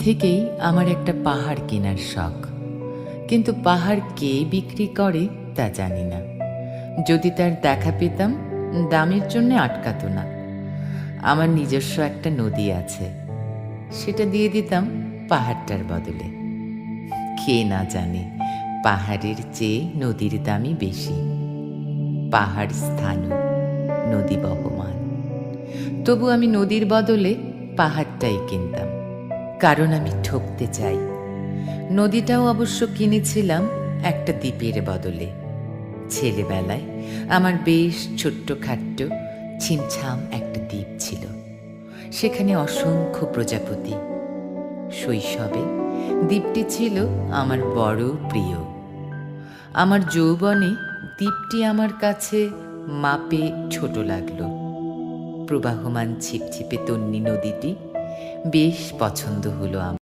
থেকেই আমার একটা পাহাড় কেনার শখ, কিন্তু পাহাড় কে বিক্রি করে তা জানি না। যদি তার দেখা পেতাম, দামের জন্য আটকাতো না। আমার নিজস্ব একটা নদী আছে, সেটা দিয়ে দিতাম পাহাড়টার বদলে। কে না জানে পাহাড়ের চেয়ে নদীর দামই বেশি। পাহাড় স্থানু, নদী বহমান। তবু আমি নদীর বদলে পাহাড়টাই কিনতাম, কারণ আমি ঠকতে চাই। নদীটাও অবশ্য কিনেছিলাম একটা দ্বীপের বদলে। ছেলেবেলায় আমার বেশ ছোট্টখাট্ট ছিমছাম একটা দ্বীপ ছিল, সেখানে অসংখ্য প্রজাপতি। শৈশবে দ্বীপটি ছিল আমার বড় প্রিয়। আমার যৌবনে দ্বীপটি আমার কাছে মাপে ছোট লাগলো। প্রবাহমান ছিপছিপে তন্বী নদীটি বেশ পছন্দ হলো আমার।